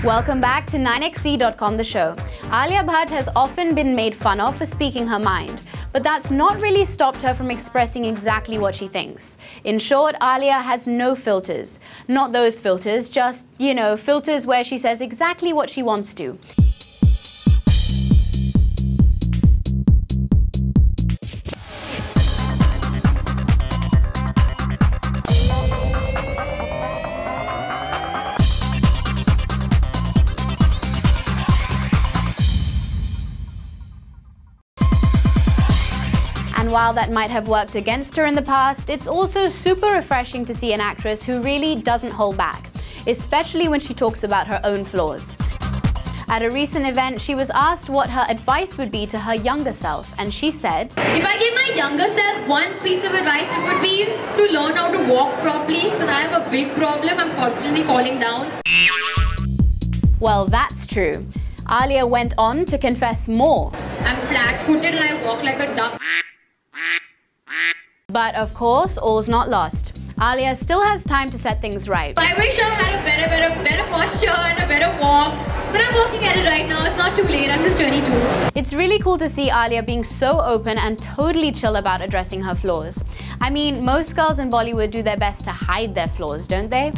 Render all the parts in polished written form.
Welcome back to 9XE.com, the show. Alia Bhatt has often been made fun of for speaking her mind, but that's not really stopped her from expressing exactly what she thinks. In short, Alia has no filters. Not those filters, just, you know, filters where she says exactly what she wants to. And while that might have worked against her in the past, it's also super refreshing to see an actress who really doesn't hold back, especially when she talks about her own flaws. At a recent event, she was asked what her advice would be to her younger self, and she said, "If I gave my younger self one piece of advice, it would be to learn how to walk properly, because I have a big problem. I'm constantly falling down." Well, that's true. Alia went on to confess more. "I'm flat-footed and I walk like a duck." But of course, all's not lost. Alia still has time to set things right. I wish I had a better posture and a better walk. But I'm working at it right now. It's not too late. I'm just 22. It's really cool to see Alia being so open and totally chill about addressing her flaws. I mean, most girls in Bollywood do their best to hide their flaws, don't they?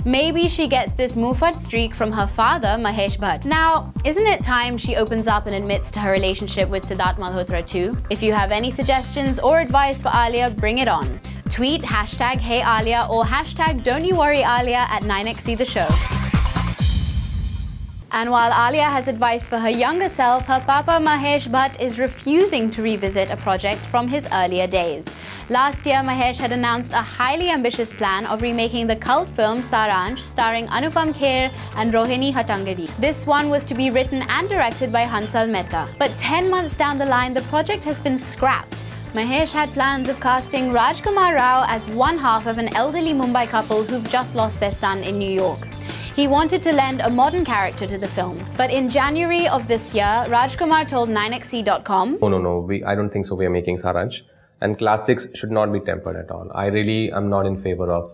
Maybe she gets this Mufat streak from her father, Mahesh Bhatt. Now, isn't it time she opens up and admits to her relationship with Siddharth Malhotra too? If you have any suggestions or advice for Alia, bring it on. Tweet #HeyAlia or #Don'tYouWorryAlia at 9XE the show. And while Alia has advice for her younger self, her papa Mahesh Bhatt is refusing to revisit a project from his earlier days. Last year, Mahesh had announced a highly ambitious plan of remaking the cult film Saransh, starring Anupam Kher and Rohini Hattangadi. This one was to be written and directed by Hansal Mehta. But 10 months down the line, the project has been scrapped. Mahesh had plans of casting Rajkumar Rao as one half of an elderly Mumbai couple who've just lost their son in New York. He wanted to lend a modern character to the film. But in January of this year, Rajkumar told 9XE.com, No, I don't think so. We are making Saransh. And classics should not be tempered at all. I really am not in favor of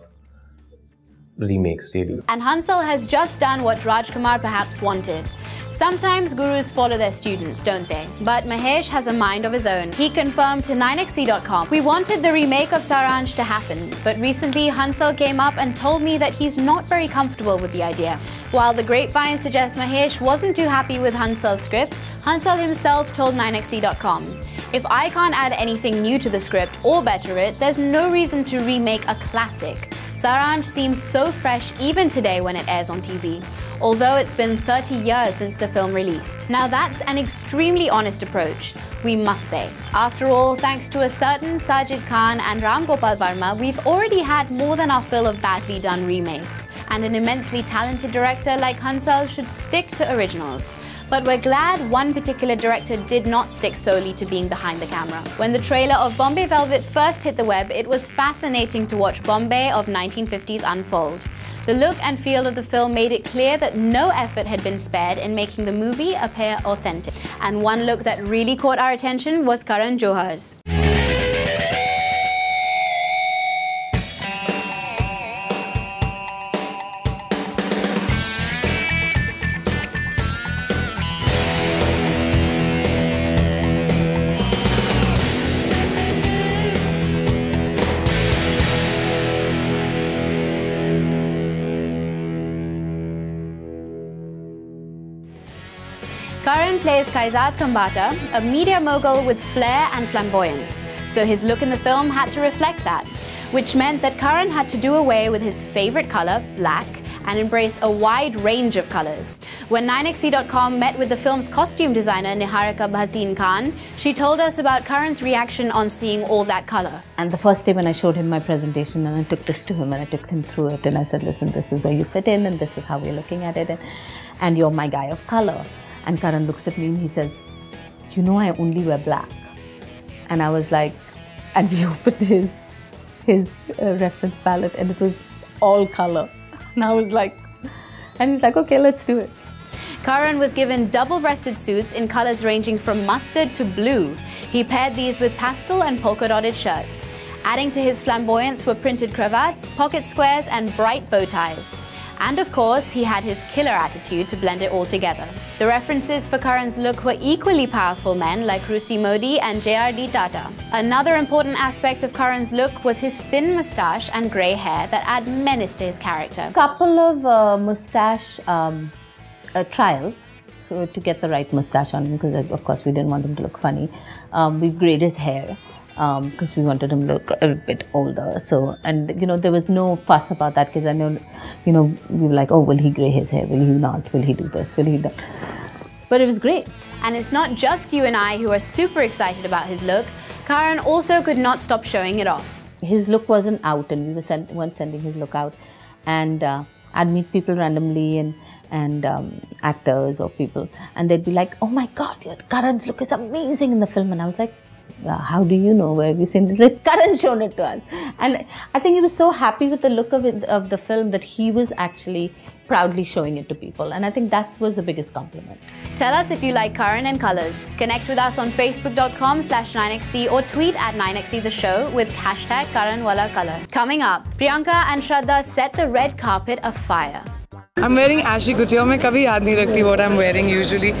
remakes, really. And Hansal has just done what Rajkumar perhaps wanted. Sometimes gurus follow their students, don't they? But Mahesh has a mind of his own. He confirmed to 9XE.com, "We wanted the remake of Saransh to happen, but recently Hansal came up and told me that he's not very comfortable with the idea." While the grapevine suggests Mahesh wasn't too happy with Hansal's script, Hansal himself told 9XE.com, "If I can't add anything new to the script or better it, there's no reason to remake a classic. Saransh seems so fresh even today when it airs on TV. Although it's been 30 years since the film released." Now that's an extremely honest approach, we must say. After all, thanks to a certain Sajid Khan and Ram Gopal Varma, we've already had more than our fill of badly done remakes. And an immensely talented director like Hansal should stick to originals. But we're glad one particular director did not stick solely to being behind the camera. When the trailer of Bombay Velvet first hit the web, it was fascinating to watch Bombay of 1950s unfold. The look and feel of the film made it clear that no effort had been spared in making the movie appear authentic. And one look that really caught our attention was Karan Johar's. Karan plays Kaizad Kambata, a media mogul with flair and flamboyance. So his look in the film had to reflect that, which meant that Karan had to do away with his favorite color, black, and embrace a wide range of colors. When 9XE.com met with the film's costume designer, Niharika Bhazin Khan, she told us about Karan's reaction on seeing all that color. And the first day when I showed him my presentation and I took this to him and I took him through it and I said, "Listen, this is where you fit in and this is how we're looking at it and you're my guy of color." And Karan looks at me and he says, "You know, I only wear black." And I was like, and we opened his reference palette and it was all color. And I was like, and he's like, "Okay, let's do it." Karan was given double-breasted suits in colors ranging from mustard to blue. He paired these with pastel and polka-dotted shirts. Adding to his flamboyance were printed cravats, pocket squares, and bright bow ties. And of course, he had his killer attitude to blend it all together. The references for Karan's look were equally powerful men like Rusi Modi and JRD Tata. Another important aspect of Karan's look was his thin moustache and grey hair that add menace to his character. Couple of moustache trials. So to get the right moustache on him, because of course we didn't want him to look funny. We grayed his hair because we wanted him to look a bit older. So, and there was no fuss about that, because I know, we were like, oh, will he grey his hair? Will he not? Will he do this? Will he not? But it was great. And it's not just you and I who are super excited about his look. Karan also could not stop showing it off. His look wasn't out, and we weren't sending his look out. And I'd meet people randomly and actors or people, and they'd be like, oh my God, Karan's look is amazing in the film. And I was like, how do you know? Where have you seen it? Like, Karan's shown it to us. And I think he was so happy with the look of the film that he was actually proudly showing it to people. And I think that was the biggest compliment. Tell us if you like Karan in colours. Connect with us on facebook.com/9XC or tweet at 9XC the show with hashtag #KaranWalaColor. Coming up, Priyanka and Shraddha set the red carpet afire. I'm wearing ashy kutti. मैं कभी याद नहीं रखती what I'm wearing usually.